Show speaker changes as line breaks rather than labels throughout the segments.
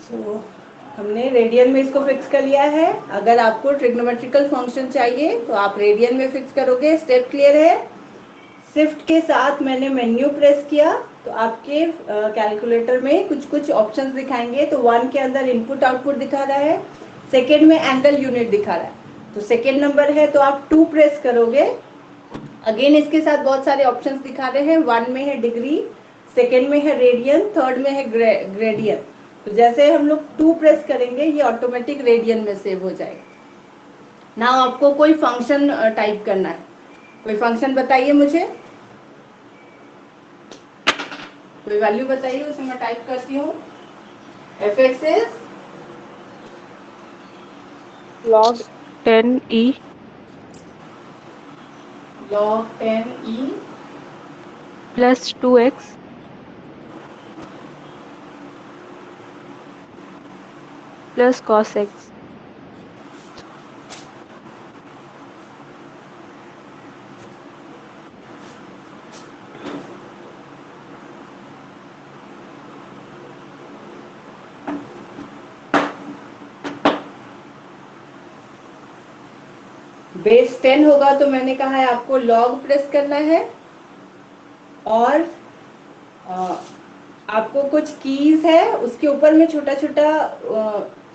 तो हमने रेडियन में इसको फिक्स कर लिया है। अगर आपको ट्रिग्नोमेट्रिकल फंक्शन चाहिए तो आप रेडियन में फिक्स करोगे। स्टेप क्लियर है? शिफ्ट के साथ मैंने मेन्यू प्रेस किया तो आपके कैलकुलेटर में कुछ कुछ ऑप्शंस दिखाएंगे। तो 1 के अंदर इनपुट आउटपुट दिखा रहा है, सेकेंड में एंगल यूनिट दिखा रहा है, तो सेकेंड नंबर है तो आप 2 प्रेस करोगे। अगेन इसके साथ बहुत सारे ऑप्शंस दिखा रहे हैं। 1 में है डिग्री, सेकेंड में है रेडियन, थर्ड में है ग्रेडियन। तो जैसे हम लोग 2 प्रेस करेंगे ये ऑटोमेटिक रेडियन में सेव हो जाएगा। ना आपको कोई फंक्शन टाइप करना है। कोई फंक्शन बताइए मुझे, कोई वैल्यू बताइए, उसमें मैं टाइप करती हूँ। F x is
log 10e
log 10 e
plus 2x plus cos x।
Base 10 होगा तो मैंने कहा है आपको लॉग प्रेस करना है और आपको कुछ कीज है उसके ऊपर में छोटा छोटा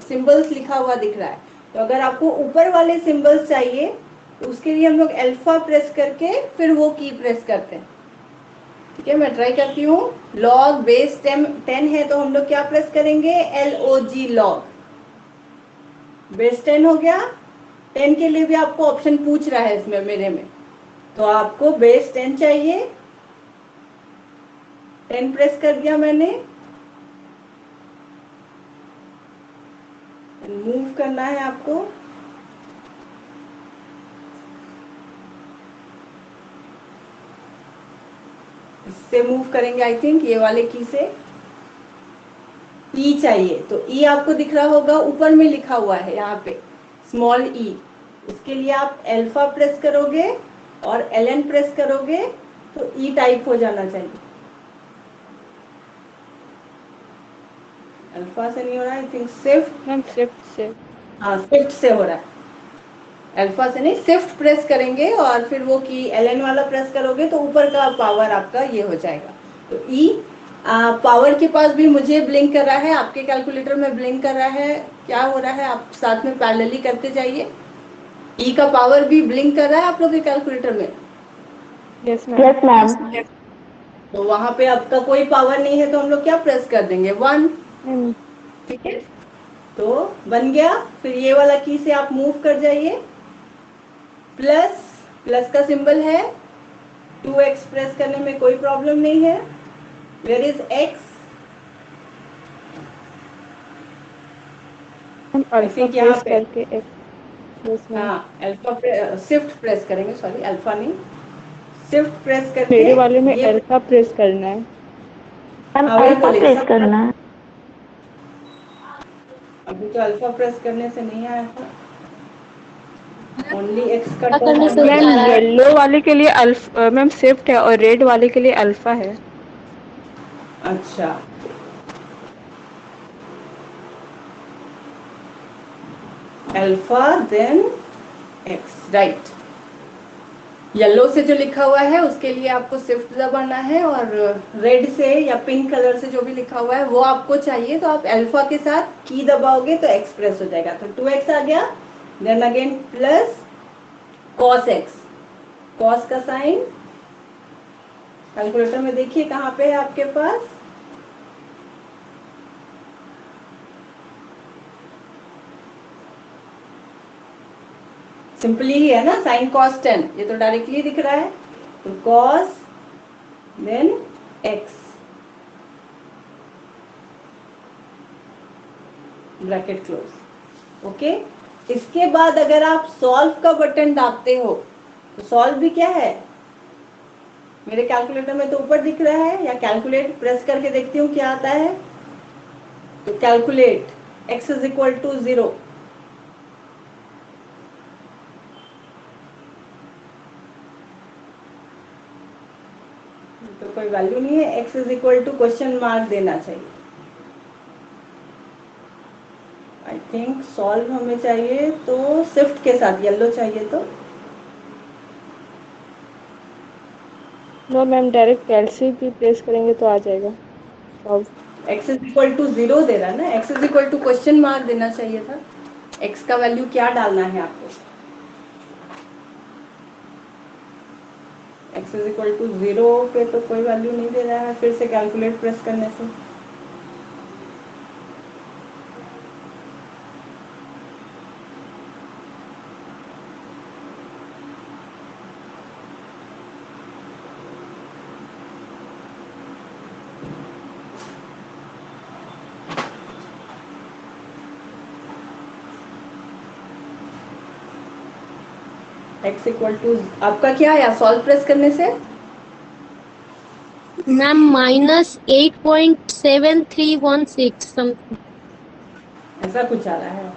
सिंबल्स लिखा हुआ दिख रहा है। तो अगर आपको ऊपर वाले सिंबल्स चाहिए तो उसके लिए हम लोग अल्फा प्रेस करके फिर वो की प्रेस करते हैं। ठीक है, मैं ट्राई करती हूँ। लॉग बेस 10 है तो हम लोग क्या प्रेस करेंगे? LOG log. बेस 10 हो गया। 10 के लिए भी आपको ऑप्शन पूछ रहा है इसमें मेरे में, तो आपको बेस 10 चाहिए। 10 प्रेस कर दिया मैंने। मूव करना है आपको। इससे मूव करेंगे आई थिंक, ये वाले की से। ई चाहिए तो ई आपको दिख रहा होगा ऊपर में लिखा हुआ है यहाँ पे स्मॉल ई। इसके लिए आप अल्फा प्रेस करोगे और LN प्रेस करोगे तो ई टाइप हो जाना चाहिए। अल्फा से नहीं हो रहा है I think, shift.
Ma'am shift से।
हाँ शिफ्ट से हो रहा है, अल्फा से नहीं। शिफ्ट प्रेस करेंगे और फिर वो की LN वाला प्रेस करोगे तो ऊपर का पावर आपका ये हो जाएगा। तो ई पावर के पास भी मुझे ब्लिंक कर रहा है, आपके कैलकुलेटर में ब्लिंक कर रहा है। क्या हो रहा है आप साथ में पैरेलली करते जाइए। ई का पावर भी ब्लिंक कर रहा है आप लोग के कैलकुलेटर में।
Yes ma'am.
Yes ma'am. तो वहां पे आपका कोई पावर नहीं है तो हम लोग क्या प्रेस कर देंगे? 1।
मैम
ठीक है, तो बन गया। फिर ये वाला की से आप मूव कर जाइए। प्लस, प्लस का सिंबल है। 2x प्रेस करने में कोई प्रॉब्लम नहीं है। Where is x?
हम
आई
अल्फा
थिंक यहाँ
प्रेस
पे।
करके x। Yes ma'am.
हाँ अल्फा शिफ्ट प्रेस करेंगे, सॉरी अल्फा नहीं, शिफ्ट प्रेस करके
मेरे वाले में
ये
अल्फा प्रेस करना है।
हम अल्फा प्रेस करना है। अभी तो अल्फा प्रेस करने से नहीं आया था, ओनली एक्स का टर्न
करने से
होगा।
नहीं
मैम
आ रहा है।
येलो वाले के लिए अल्फा मैम शिफ्ट है और रेड वाले के लिए अल्फा है।
अच्छा, alpha then X, right. Yellow से जो लिखा हुआ है उसके लिए आपको शिफ्ट दबाना है और रेड से या पिंक कलर से जो भी लिखा हुआ है वो आपको चाहिए तो आप अल्फा के साथ की दबाओगे तो एक्सप्रेस हो जाएगा। तो 2x आ गया। Then again plus cos x, cos का साइन कैलकुलेटर में देखिए कहाँ पे है आपके पास। सिंपली ही है ना, साइन cos 10, ये तो डायरेक्टली दिख रहा है। तो cos then x, bracket close. Okay, इसके बाद अगर आप सॉल्व का बटन दाबते हो तो सॉल्व भी क्या है मेरे कैलकुलेटर में तो ऊपर दिख रहा है, या कैलकुलेट प्रेस करके देखती हूँ क्या आता है। तो calculate x is equal to 0। तो कोई वैल्यू नहीं है, x is equal to question mark देना चाहिए। आई थिंक सॉल्व हमें चाहिए तो शिफ्ट के साथ येलो चाहिए तो
no ma'am, direct L C press करेंगे तो आ जाएगा solve.
x is equal to 0 दे रहा है ना, x is equal to question mark देना चाहिए था। x का वैल्यू क्या डालना है आपको? x इज इक्वल टू 0 पे तो कोई वैल्यू नहीं दे रहा है, फिर से कैलकुलेट प्रेस करने से। x इक्वल टू आपका क्या आया सॉल्व प्रेस करने से?
Ma'am -8.7316 something.
ऐसा कुछ आ रहा है,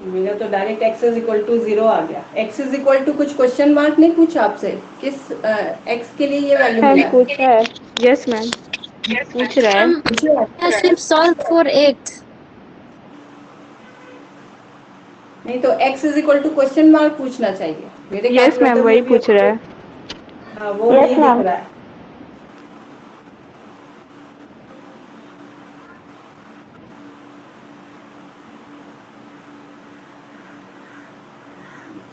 मेरा तो direct x is equal to 0 आ गया। x इज इक्वल टू कुछ क्वेश्चन मार्क नहीं पूछा आपसे, किस x के लिए ये वैल्यू
मैम
मिला है?
पूछा है। यस मैम, पूछ रहा है।
सिर्फ सॉल्व फॉर x।
नहीं तो x is equal to question mark पूछना चाहिए मेरे
यस मैम,
कैलकुलेटर
वही
में भी।
पूछ रहा है।
हाँ वो नहीं दिख रहा है।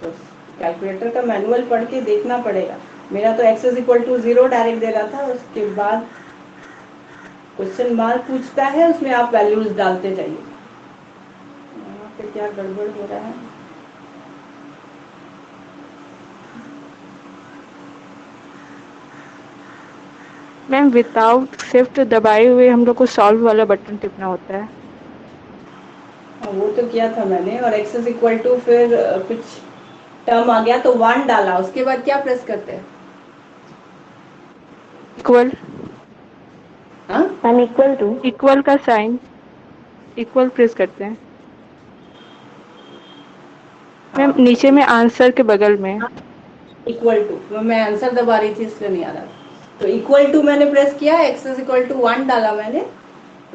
तो कैलकुलेटर का मैनुअल पढ़ के देखना पड़ेगा। मेरा तो x is equal to 0 direct दे रहा था, उसके बाद क्वेश्चन मार्क पूछता है, उसमें आप वैल्यूज डालते जाइए। यहाँ पे क्या गड़बड़ हो रहा है?
मैम विदाउट शिफ्ट दबाए हुए हम लोग को सॉल्व वाला बटन टिपना होता है।
वो तो किया था मैंने, और x इज इक्वल टू फिर कुछ टर्म आ गया तो 1 डाला, उसके बाद क्या प्रेस करते हैं?
इक्वल।
हाँ
मैम इक्वल टू।
इक्वल का साइन, इक्वल प्रेस करते हैं मैम,
हाँ
नीचे में आंसर के बगल में।
इक्वल टू मैं आंसर दबा रही थी इसलिए नहीं आ रहा। तो इक्वल टू मैंने प्रेस किया, x इज इक्वल टू 1 डाला मैंने,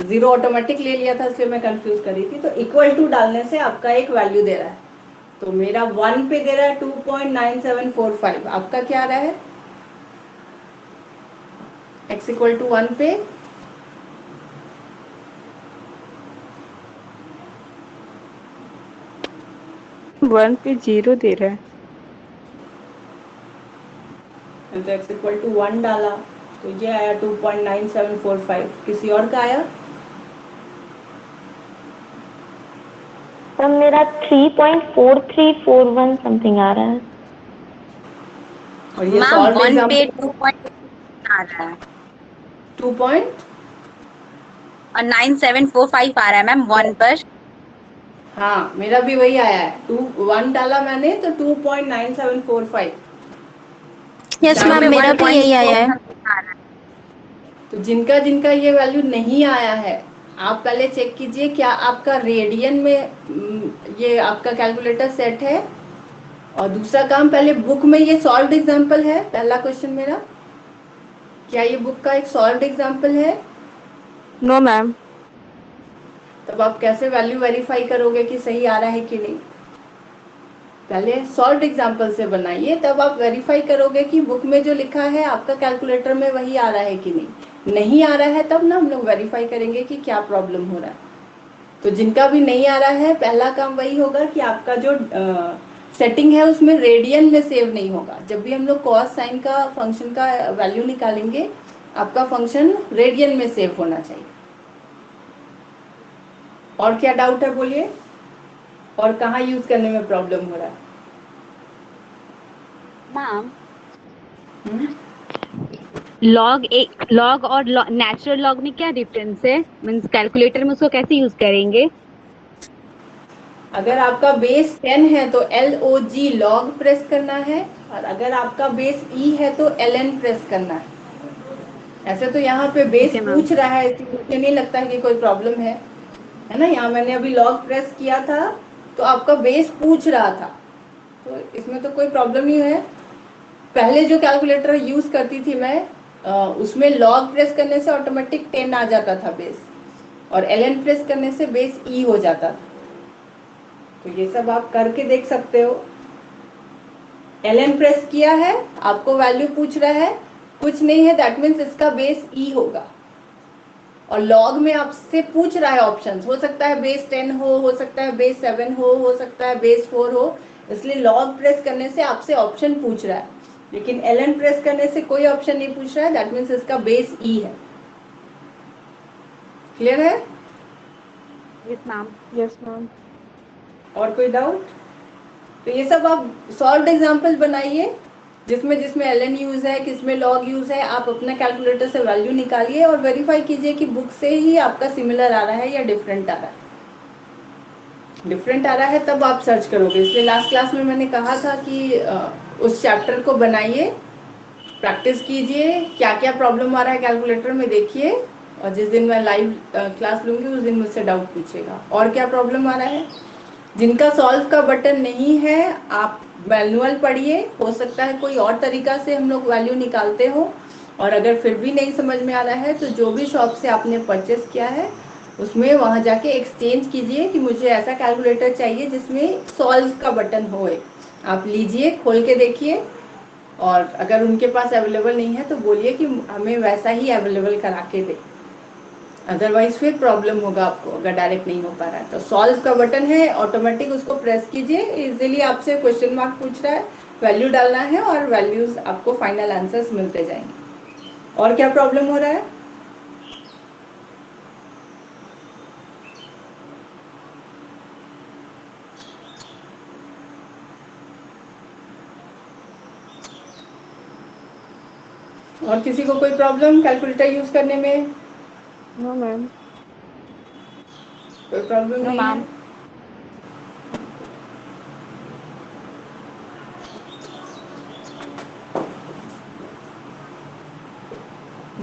0 ऑटोमेटिक ले लिया था इसलिए मैं कंफ्यूज कर रही थी। तो इक्वल टू डालने से आपका एक वैल्यू दे रहा है, तो मेरा 1 पे दे रहा है 2.9745। आपका क्या आ रहा है x इक्वल टू 1 पे?
वन पे 0 दे रहा है।
तो x इक्वल टू 1 डाला तो ये आया 2.9745। किसी और का आया?
तो मेरा 3.4341 समथिंग आ रहा है।
और ये
मैम
सॉल्व
1 पे
एग्जांपल
2.9 आ रहा है
2 पॉइंट
और 9745 आ रहा है मैम 1 पर।
हाँ मेरा भी वही आया है, 1 डाला मैंने तो 2.9745।
यस मैम, मेरा भी यही आया है।
तो जिनका जिनका ये वैल्यू नहीं आया है, आप पहले चेक कीजिए क्या आपका रेडियन में ये आपका कैलकुलेटर सेट है। और दूसरा काम, पहले बुक में ये सॉल्व्ड एग्जांपल है, पहला क्वेश्चन मेरा, क्या ये बुक का एक सॉल्व्ड एग्जांपल है?
No ma'am.
तब आप कैसे वैल्यू वेरीफाई करोगे कि सही आ रहा है कि नहीं? पहले सॉल्व्ड एग्जांपल से बनाइए, तब आप वेरीफाई करोगे कि बुक में जो लिखा है आपका कैलकुलेटर में वही आ रहा है कि नहीं। नहीं आ रहा है तब ना हम लोग वेरीफाई करेंगे कि क्या प्रॉब्लम हो रहा है। तो जिनका भी नहीं आ रहा है, पहला काम वही होगा कि आपका जो सेटिंग है उसमें रेडियन में सेव नहीं होगा। जब भी हम लोग कॉस साइन का फंक्शन का वैल्यू निकालेंगे, आपका फंक्शन रेडियन में सेव होना चाहिए। और क्या डाउट है बोलिए, और कहाँ यूज करने में प्रॉब्लम हो रहा है?
मैम
हम्म?
लॉग और नेचुरल लॉग में क्या डिफरेंस है, मींस कैलकुलेटर में उसको कैसे यूज करेंगे?
अगर आपका बेस 10 है तो LOG लॉग प्रेस करना है, और अगर आपका बेस E है तो LN प्रेस करना है। ऐसे तो यहाँ पे बेस
ओके मैम।
पूछ रहा है, इसलिए मुझे नहीं लगता है कि कोई प्रॉब्लम है ना। यहाँ मैंने अभी लॉग प्रेस किया था तो आपका बेस पूछ रहा था, तो इसमें तो कोई प्रॉब्लम नहीं है। पहले जो कैलकुलेटर यूज करती थी मैं, उसमें लॉग प्रेस करने से ऑटोमेटिक 10 आ जाता था बेस। और ln प्रेस करने से बेस e हो जाता था। तो ये सब आप करके देख सकते हो। ln प्रेस किया है, आपको वैल्यू पूछ रहा है, कुछ नहीं है, दैट मीन्स इसका बेस e होगा। और लॉग में आपसे पूछ रहा है ऑप्शंस, हो सकता है बेस 10 हो सकता है बेस 7 हो सकता है बेस 4 हो, इसलिए लॉग प्रेस करने से आपसे ऑप्शन पूछ रहा है, लेकिन ln प्रेस करने से कोई ऑप्शन नहीं पूछ रहा है, दैट मीन्स इसका बेस e है। क्लियर है?
Yes ma'am.
Yes ma'am.
और कोई डाउट? तो ये सब आप सॉल्व एग्जांपल बनाइए, जिसमें जिसमें ln यूज है, किसमें लॉग यूज है, आप अपना कैलकुलेटर से वैल्यू निकालिए और वेरीफाई कीजिए कि बुक से ही आपका सिमिलर आ रहा है या डिफरेंट आ रहा है। डिफरेंट आ रहा है तब आप सर्च करोगे। इसलिए लास्ट क्लास में मैंने कहा था कि उस चैप्टर को बनाइए, प्रैक्टिस कीजिए, क्या क्या प्रॉब्लम आ रहा है कैलकुलेटर में देखिए, और जिस दिन मैं लाइव क्लास लूंगी उस दिन मुझसे डाउट पूछिएगा और क्या प्रॉब्लम आ रहा है। जिनका सॉल्व का बटन नहीं है आप मैनुअल पढ़िए, हो सकता है कोई और तरीका से हम लोग वैल्यू निकालते हो, और अगर फिर भी नहीं समझ में आ रहा है तो जो भी शॉप से आपने परचेस किया है उसमें वहां जाके एक्सचेंज कीजिए कि मुझे ऐसा कैलकुलेटर चाहिए जिसमें सॉल्व का बटन होए। आप लीजिए, खोल के देखिए, और अगर उनके पास अवेलेबल नहीं है तो बोलिए कि हमें वैसा ही अवेलेबल करा के दे, अदरवाइज फिर प्रॉब्लम होगा आपको अगर डायरेक्ट नहीं हो पा रहा है। तो सॉल्व का बटन है, ऑटोमेटिक उसको प्रेस कीजिए, इजीली आपसे क्वेश्चन मार्क पूछ रहा है, वैल्यू डालना है और वैल्यूज आपको फाइनल आंसर्स मिलते जाएंगे। और क्या प्रॉब्लम हो रहा है? और किसी को कोई प्रॉब्लम कैलकुलेटर यूज करने में?
No ma'am.
कोई प्रॉब्लम
नो
नहीं
मैम।
है?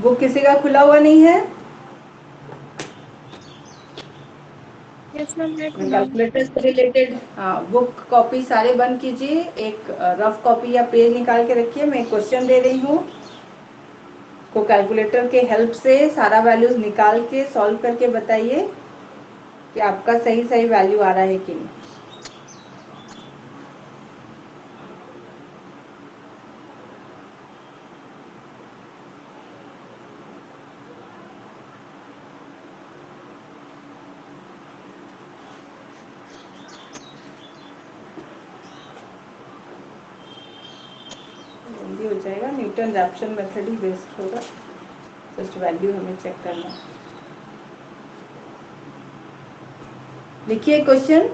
बुक किसी का खुला हुआ नहीं है?
यस मैम, मैं खुला हूँ।
कैलकुलेटर से रिलेटेड बुक कॉपी सारे बंद कीजिए, एक रफ कॉपी या पेज निकाल के रखिए। मैं एक क्वेश्चन दे रही हूँ, को कैलकुलेटर के हेल्प से सारा वैल्यूज निकाल के सॉल्व करके बताइए कि आपका सही सही वैल्यू आ रहा है कि नहीं। जल्दी हो जाएगा, न्यूटन रैप्सन मेथड ही बेस्ट होगा, जस्ट वैल्यू हमें चेक करना है। लिखिए question,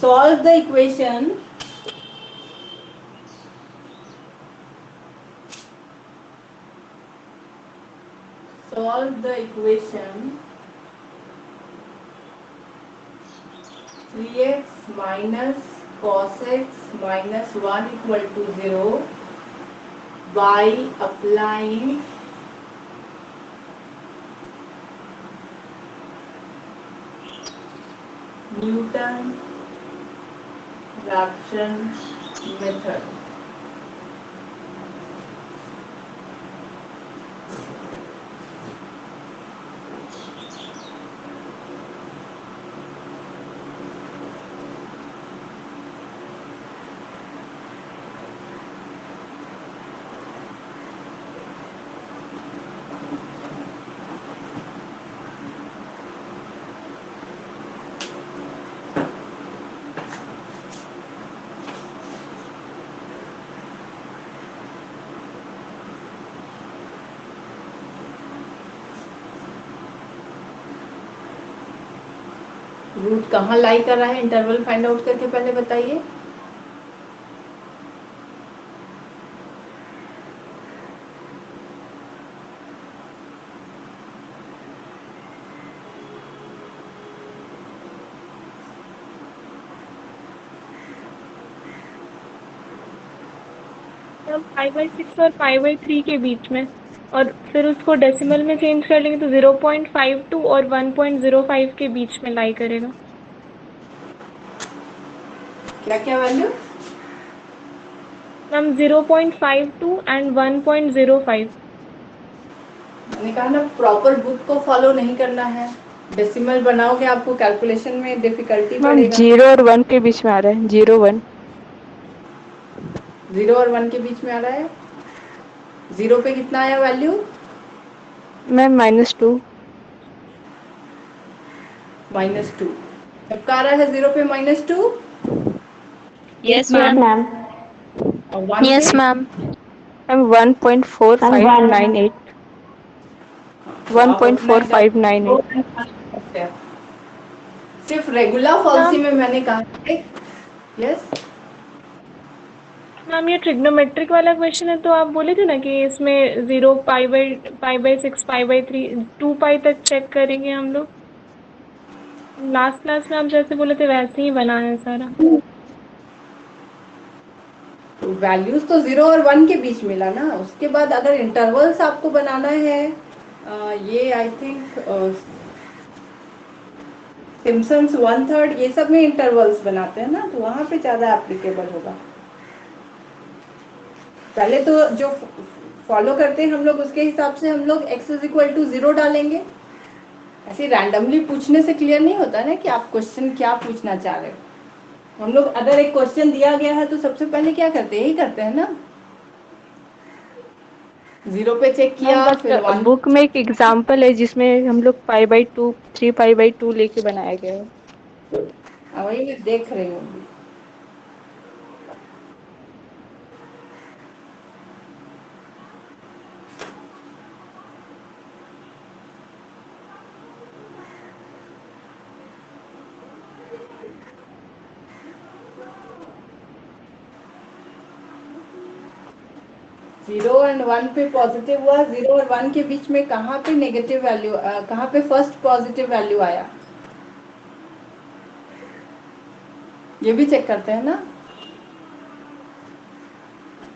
solve the equation solve the equation 3x minus cos x minus 1 equal to 0 by applying Newton Raphson method। Root कहाँ लाई कर रहा है, इंटरवल फाइंड आउट करके पहले बताइए।
मैम 5/6 और 5/3 के बीच में, और फिर उसको डेसिमल में चेंज कर लेंगे तो 0.52 और 1.05 के बीच में लाई करेगा।
क्या क्या वैल्यू?
Ma'am 0.52 and 1.05।
मैंने कहा ना प्रॉपर बुक को फॉलो नहीं करना है, डेसिमल बनाओगे आपको कैलकुलेशन में डिफिकल्टी
मैम
पड़ेगा।
0 और 1 के बीच में आ रहा है, 0 1।
0 और 1 के बीच में आ रहा है। 0 पे कितना आया वैल्यू?
मैम -2।
-2। सबका आ रहा है 0 पे -2
यस
यस
मैम।
मैम।
और 1
यस
पे
मैम।
मैम 1.4598।
तो आप अपना एकदम
1.4598।
सिर्फ रेगुलर फॉल्सी में मैंने कहा है। यस
मैम ये ट्रिग्नोमेट्रिक वाला क्वेश्चन है, तो आप बोले थे ना कि इसमें 0 π/6 π/3 2 पाई तक चेक करेंगे हम लोग। लास्ट क्लास में आप जैसे बोले थे वैसे ही बना है सारा।
वैल्यूज तो 0 और 1 के बीच मिला ना, उसके बाद अगर इंटरवल्स आपको बनाना है ये आई थिंक सिम्पसन्स 1/3 ये सब में इंटरवल्स बनाते हैं ना, तो वहां पे ज्यादा एप्लीकेबल होगा। पहले तो जो फॉलो करते हैं हम लोग उसके हिसाब से हम लोग x = 0 डालेंगे। ऐसे रैंडमली पूछने से क्लियर नहीं होता ना कि आप क्वेश्चन क्या पूछना चाह रहे हो। हम लोग अगर एक क्वेश्चन दिया गया है तो सबसे पहले क्या करते हैं, यही करते हैं ना, 0 पे चेक
मैम
किया
बट
फिर 1।
बुक में एक एग्जांपल है जिसमें हम लोग π/2 3 π/2 लेके बनाया गया है।
वही मैं देख रही हूँ। जीरो एंड 1 पे पॉजिटिव हुआ, 0 और 1 के बीच में कहाँ पे नेगेटिव वैल्यू, कहाँ पे फर्स्ट पॉजिटिव वैल्यू आया, ये भी चेक करते हैं ना।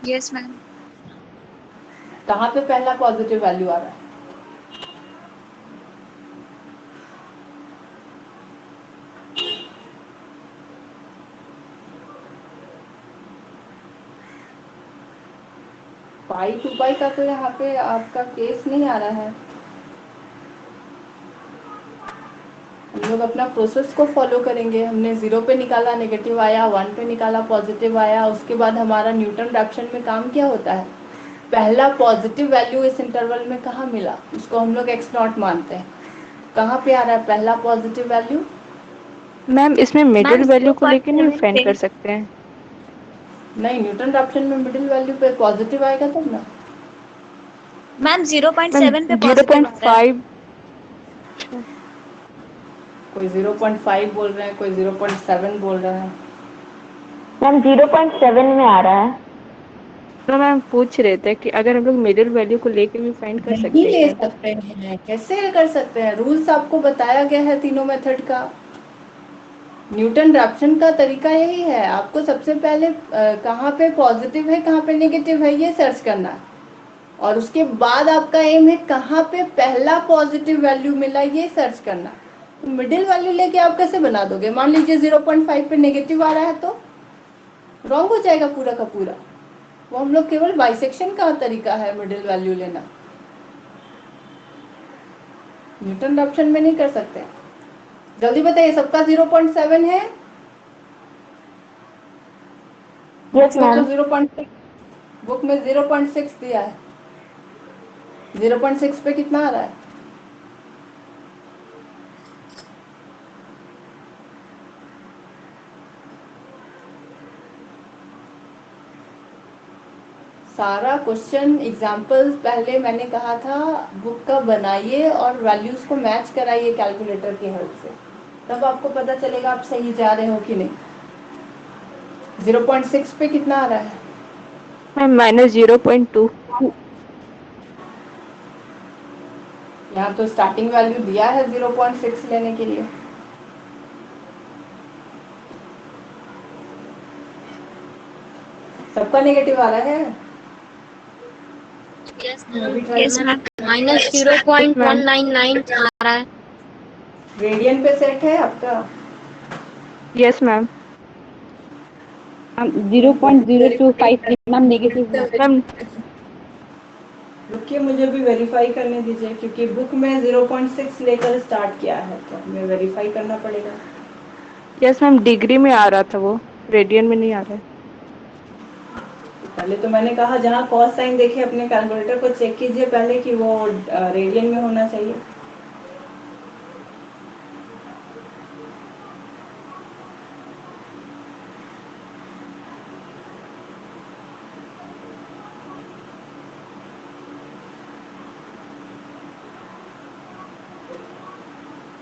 Yes ma'am.
कहाँ पे पहला पॉजिटिव वैल्यू आ रहा है? पाई 2 पाई का तो यहाँ पे आपका केस नहीं आ रहा है। हम लोग अपना प्रोसेस को फॉलो करेंगे। हमने 0 पे निकाला नेगेटिव आया, 1 पे निकाला पॉजिटिव आया, उसके बाद हमारा न्यूटन रैप्शन में काम क्या होता है, पहला पॉजिटिव वैल्यू इस इंटरवल में कहाँ मिला उसको हम लोग x0 मानते हैं। कहाँ पे आ रहा है पहला पॉजिटिव वैल्यू?
मैम इसमें मिडिल
मैम
वैल्यू को लेके नहीं
0.7
फाइंड
पे।
कर सकते हैं?
नहीं, न्यूटन रैप्शन में मिडिल वैल्यू पे पॉजिटिव आएगा तब ना।
मैम
मैम
0.7 पे पॉजिटिव आ रहा है।
0.5।
कोई 0.5 बोल रहे हैं, कोई 0.7 बोल रहा है।
मैम 0.7 में आ रहा है।
तो मैम पूछ रहे थे कि अगर हम लोग मिडिल वैल्यू को लेके भी फाइंड कर
नहीं
सकते हैं
ले
क्या?
सकते हैं, कैसे कर सकते हैं, रूल्स आपको बताया गया है तीनों मेथड का। न्यूटन रैप्शन का तरीका यही है, आपको सबसे पहले कहाँ पे पॉजिटिव है कहाँ पे नेगेटिव है ये सर्च करना है, और उसके बाद आपका एम है कहाँ पे पहला पॉजिटिव वैल्यू मिला ये सर्च करना। तो मिडिल वैल्यू लेके आप कैसे बना दोगे? मान लीजिए 0.5 पे नेगेटिव आ रहा है तो रॉन्ग हो जाएगा पूरा का पूरा। वो हम लोग केवल बाइसेक्शन का तरीका है मिडिल वैल्यू लेना, न्यूटन रैप्शन में नहीं कर सकते। जल्दी बताइए, सबका 0.7 है? बुक
यस
में तो
मैम।
0.6, बुक में 0.6 दिया है। 0.6 पे कितना आ रहा है? सारा क्वेश्चन एग्जाम्पल्स पहले मैंने कहा था बुक का बनाइए और वैल्यूज को मैच कराइए कैलकुलेटर की हेल्प से, तब आपको पता चलेगा आप सही जा रहे हो कि नहीं। 0.6 पे कितना आ रहा है?
मैम -0.2।
यहाँ तो स्टार्टिंग वैल्यू दिया है 0.6 लेने के लिए। सबका नेगेटिव आ रहा है। अभी ट्राई
यस मैम।
मैम
-0.199 आ रहा है।
रेडियन पे सेट है आपका।
Yes ma'am.
हम 0.025 मैम नेगेटिव हुआ।
मैम
रुकिए, मुझे भी वेरीफाई करने दीजिए, क्योंकि बुक में 0.6 लेकर स्टार्ट किया है, तो हमें वेरीफाई करना पड़ेगा।
यस मैम, डिग्री में आ रहा था वो, रेडियन में नहीं आ रहा है।
पहले तो मैंने कहा जहाँ कॉस साइन देखे अपने कैलकुलेटर को चेक कीजिए पहले कि वो रेडियन में होना चाहिए।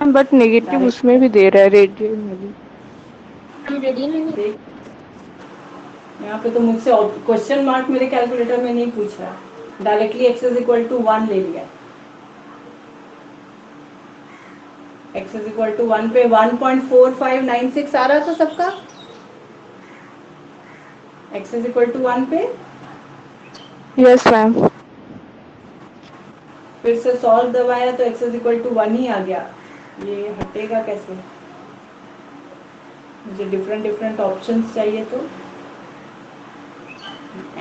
बट नेगेटिव उसमें भी दे रहा है, रेडियन में भी।
देख, यहाँ पे तो मुझसे क्वेश्चन मार्क मेरे कैलकुलेटर में नहीं पूछ रहा, directly x is equal to 1 ले लिया। x इज इक्वल टू 1 पे 1.4596 आ रहा था सबका। x इज इक्वल टू 1 पे
यस मैम।
फिर से सॉल्व दबाया तो x इज इक्वल टू 1 ही आ गया। ये हटेगा कैसे? मुझे डिफरेंट डिफरेंट ऑप्शंस चाहिए, तो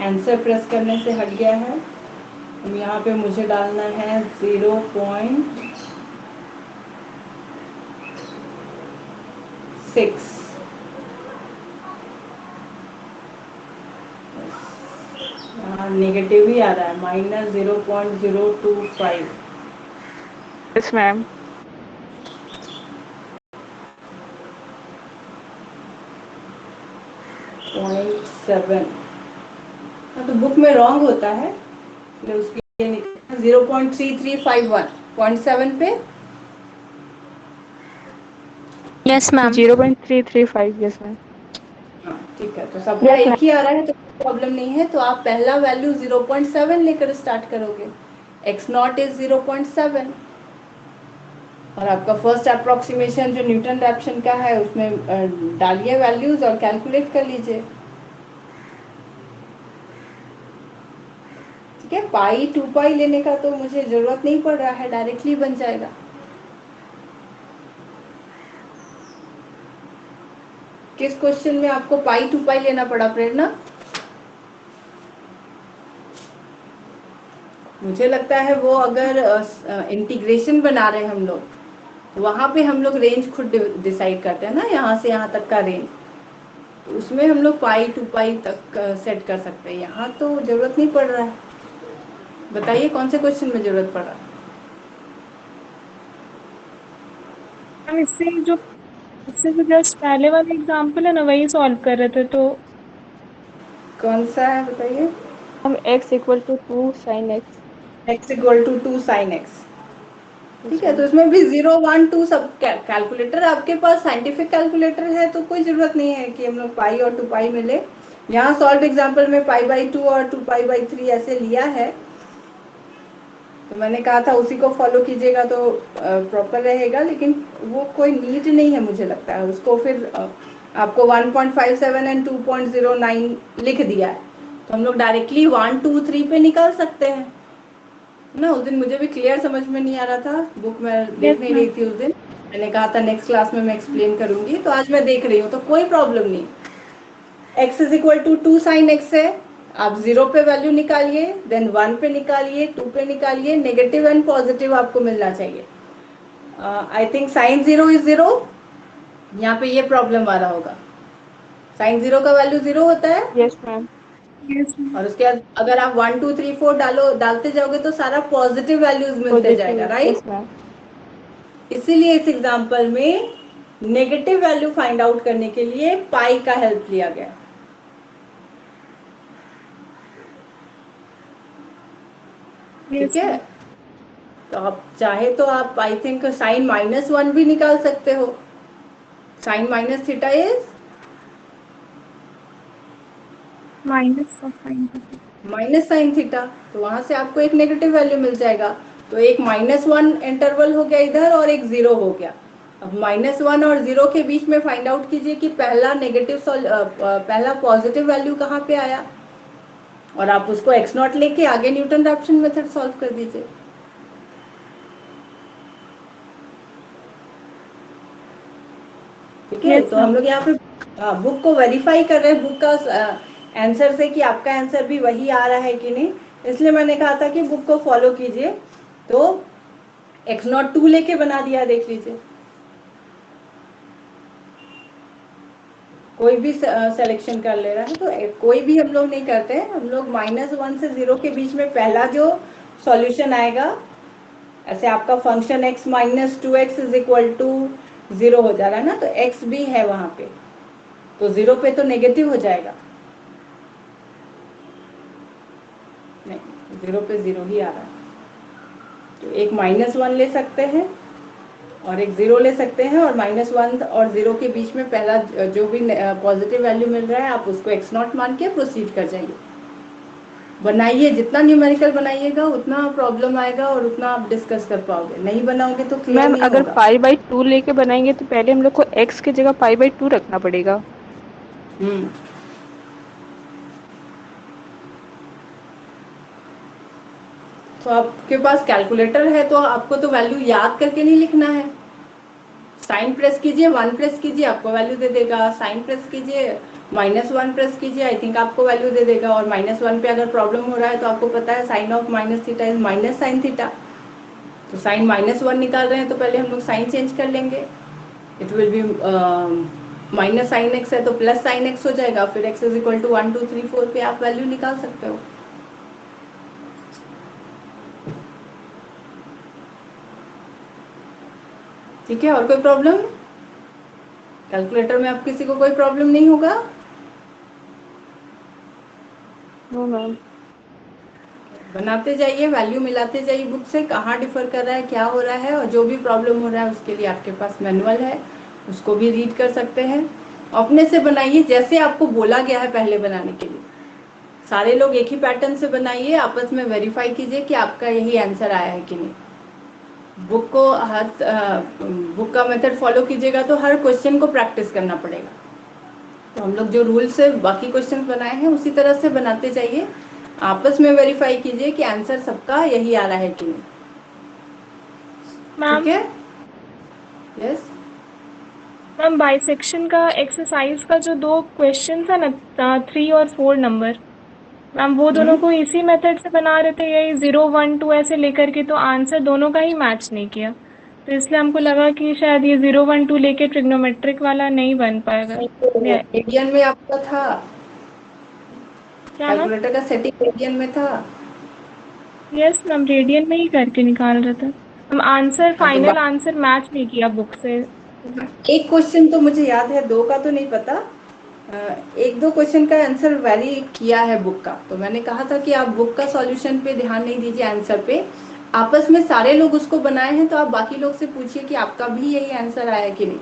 आंसर प्रेस करने से हट गया है। अब यहाँ पे मुझे डालना है 0.6। नेगेटिव ही आ रहा है, -0.025।
Yes ma'am.
0.7। हाँ, तो बुक में रॉन्ग होता है, इसलिए उसके लिए 0.3351 0.7 पे।
Yes ma'am.
0.335। Yes ma'am.
हाँ ठीक है, तो सबका
यस
एक
मैम।
ही आ रहा है तो प्रॉब्लम नहीं है। तो आप पहला वैल्यू 0.7 लेकर स्टार्ट करोगे। x नॉट इज 0.7, और आपका फर्स्ट अप्रोक्सीमेशन जो न्यूटन रैप्शन का है उसमें डालिए वैल्यूज और कैलकुलेट कर लीजिए। ठीक है, पाई 2 पाई लेने का तो मुझे जरूरत नहीं पड़ रहा है, डायरेक्टली बन जाएगा। किस क्वेश्चन में आपको पाई 2 पाई लेना पड़ा प्रेरणा? मुझे लगता है वो अगर इंटीग्रेशन बना रहे हैं हम लोग, तो वहां पे हम लोग रेंज खुद डिसाइड करते हैं ना, यहाँ से यहाँ तक का रेंज, तो उसमें हम लोग पाई 2 पाई तक सेट कर सकते हैं। यहाँ तो जरूरत नहीं पड़ रहा है। बताइए कौन से क्वेश्चन में जरूरत पड़ रहा है?
हम इससे जो जस्ट पहले वाला एग्जाम्पल है ना, वही सॉल्व कर रहे थे तो।
कौन सा है बताइए?
हम x equal to 2 sin x।
x equal to 2 sine x.
Yes
ठीक है, तो
मैम।
इसमें भी 0 1 2 सब कैलकुलेटर आपके पास साइंटिफिक कैलकुलेटर है, तो कोई जरूरत नहीं है कि हम लोग पाई और 2 पाई मिले। यहाँ सॉल्व एग्जाम्पल में π/2 और 2π/3 ऐसे लिया है, तो मैंने कहा था उसी को फॉलो कीजिएगा तो प्रॉपर रहेगा, लेकिन वो कोई नीड नहीं है मुझे लगता है उसको। फिर आपको 1.57 एंड 2.09 लिख दिया है, तो हम लोग डायरेक्टली 1 2 3 पे निकाल सकते हैं ना। उस दिन मुझे भी क्लियर समझ में नहीं आ रहा था, बुक में
यस
देख नहीं
मैम।
रही थी उस दिन। मैंने कहा था नेक्स्ट क्लास में मैं एक्सप्लेन करूंगी, तो आज मैं देख रही हूँ, तो कोई प्रॉब्लम नहीं। x is equal to 2 sine x है, आप 0 पे वैल्यू निकालिए, देन 1 पे निकालिए, 2 पे निकालिए, नेगेटिव एंड पॉजिटिव आपको मिलना चाहिए। आई थिंक साइन 0 इज 0, यहाँ पे ये प्रॉब्लम आ रहा होगा। साइन 0 का वैल्यू 0 होता है,
यस मैम।
Yes ma'am.
और उसके बाद अगर आप 1 2 3 4 डालते जाओगे तो सारा पॉजिटिव वैल्यूज मिलते
पॉजिटिव।
जाएगा,
यस
राइट?
मैम।
इसीलिए इस एग्जांपल में नेगेटिव वैल्यू फाइंड आउट करने के लिए पाई का हेल्प लिया गया। ठीक
यस
है,
मैम।
तो आप चाहे तो आप आई थिंक साइन -1 भी निकाल सकते हो। Sine minus theta is
minus of sine theta.
Minus sine theta, तो वहां से आपको एक नेगेटिव वैल्यू मिल जाएगा। तो एक -1 इंटरवल हो गया इधर और एक 0 हो गया। अब -1 और 0 के बीच में फाइंड आउट कीजिए कि पहला पॉजिटिव वैल्यू कहाँ पे आया, और आप उसको x नॉट लेके आगे न्यूटन रैप्शन मेथड सॉल्व कर दीजिए। ठीक है,
यस
तो हम
मैम।
लोग यहाँ पे बुक को वेरीफाई कर रहे हैं, बुक का आंसर से कि आपका आंसर भी वही आ रहा है कि नहीं। इसलिए मैंने कहा था कि बुक को फॉलो कीजिए। तो x02 लेके बना दिया, देख लीजिए। कोई भी सिलेक्शन कर ले रहा है, तो कोई भी हम लोग नहीं करते हैं, हम लोग -1 से 0 के बीच में पहला जो सॉल्यूशन आएगा, ऐसे आपका फंक्शन x - 2x = 0 हो जा रहा है ना, तो x भी है वहां पे, तो 0 पे तो नेगेटिव हो जाएगा, नहीं 0 पे 0 ही आ रहा है। तो एक -1 ले सकते हैं और एक 0 ले सकते हैं, और -1 और 0 के बीच में पहला जो भी पॉजिटिव वैल्यू मिल रहा है आप उसको x0 मान के प्रोसीड कर जाइए। बनाइए, जितना न्यूमेरिकल बनाइएगा उतना प्रॉब्लम आएगा और उतना आप डिस्कस कर पाओगे, नहीं बनाओगे तो क्लियर
मैम
नहीं
अगर
होगा।
π/2 लेके बनाएंगे तो पहले हम लोग को x की जगह π/2 रखना पड़ेगा।
हम्म, तो आपके पास कैलकुलेटर है तो आपको तो वैल्यू याद करके नहीं लिखना है। साइन प्रेस कीजिए, 1 प्रेस कीजिए, आपको वैल्यू दे देगा। साइन प्रेस कीजिए, -1 प्रेस कीजिए, आई थिंक आपको वैल्यू दे देगा। और -1 पे अगर प्रॉब्लम हो रहा है तो आपको पता है साइन ऑफ -θ इज -sin θ, तो साइन -1 निकाल रहे हैं तो पहले हम लोग साइन चेंज कर लेंगे। It will be -sin x है तो +sin x हो जाएगा, फिर x = 1 2 3 4 पे आप वैल्यू निकाल सकते हो। ठीक है, और कोई प्रॉब्लम? कैलकुलेटर में आप किसी को कोई प्रॉब्लम नहीं होगा?
No ma'am.
बनाते जाइए, वैल्यू मिलाते जाइए बुक से, कहाँ डिफर कर रहा है, क्या हो रहा है, और जो भी प्रॉब्लम हो रहा है उसके लिए आपके पास मैनुअल है, उसको भी रीड कर सकते हैं। अपने से बनाइए जैसे आपको बोला गया है पहले बनाने के लिए। सारे लोग एक ही पैटर्न से बनाइए, आपस में वेरीफाई कीजिए कि आपका यही आंसर आया है कि नहीं। बुक को बुक का मेथड फॉलो कीजिएगा तो हर क्वेश्चन को प्रैक्टिस करना पड़ेगा। तो हम लोग जो रूल से बाकी क्वेश्चन बनाए हैं उसी तरह से बनाते जाइए, आपस में वेरीफाई कीजिए कि आंसर सबका यही आ रहा है कि नहीं। ठीक
मैम
है, यस।
मैम बाइसेक्शन का एक्सरसाइज का जो 2 क्वेश्चन था ना, 3 और 4 नंबर, मैम वो दोनों को इसी मेथड से बना रहे थे, यही 0 1 2 ऐसे लेकर के, तो आंसर दोनों का ही मैच नहीं किया, तो इसलिए हमको लगा कि शायद ये 0 1 2 लेके ट्रिग्नोमेट्रिक वाला नहीं बन पाएगा।
रेडियन में आपका था,
क्या मैम?
कैलकुलेटर का सेटिंग रेडियन में था।
यस मैम, रेडियन में ही करके निकाल रहे थे हम आंसर,
हाँ, तो
फाइनल आंसर मैच नहीं किया बुक से।
एक क्वेश्चन तो मुझे याद है, 2 का तो नहीं पता, 1 2 क्वेश्चन का आंसर वेरी किया है बुक का, तो मैंने कहा था कि आप बुक का सॉल्यूशन पे ध्यान नहीं दीजिए, आंसर पे। आपस में सारे लोग उसको बनाए हैं तो आप बाकी लोग से पूछिए कि आपका भी यही आंसर आया है कि नहीं।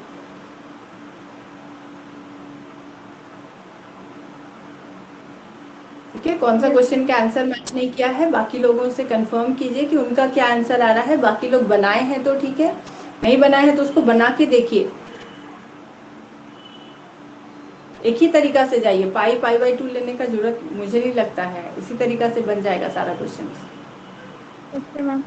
ठीक है, कौन सा क्वेश्चन का आंसर मैच नहीं किया है, बाकी लोगों से कंफर्म कीजिए कि उनका क्या आंसर आ रहा है। बाकी लोग बनाए हैं तो ठीक है, नहीं बनाए हैं तो उसको बना के देखिए। एक ही तरीका से जाइए, π/2 लेने का जरूरत मुझे नहीं लगता है, इसी तरीका से बन जाएगा सारा क्वेश्चन।
Okay ma'am.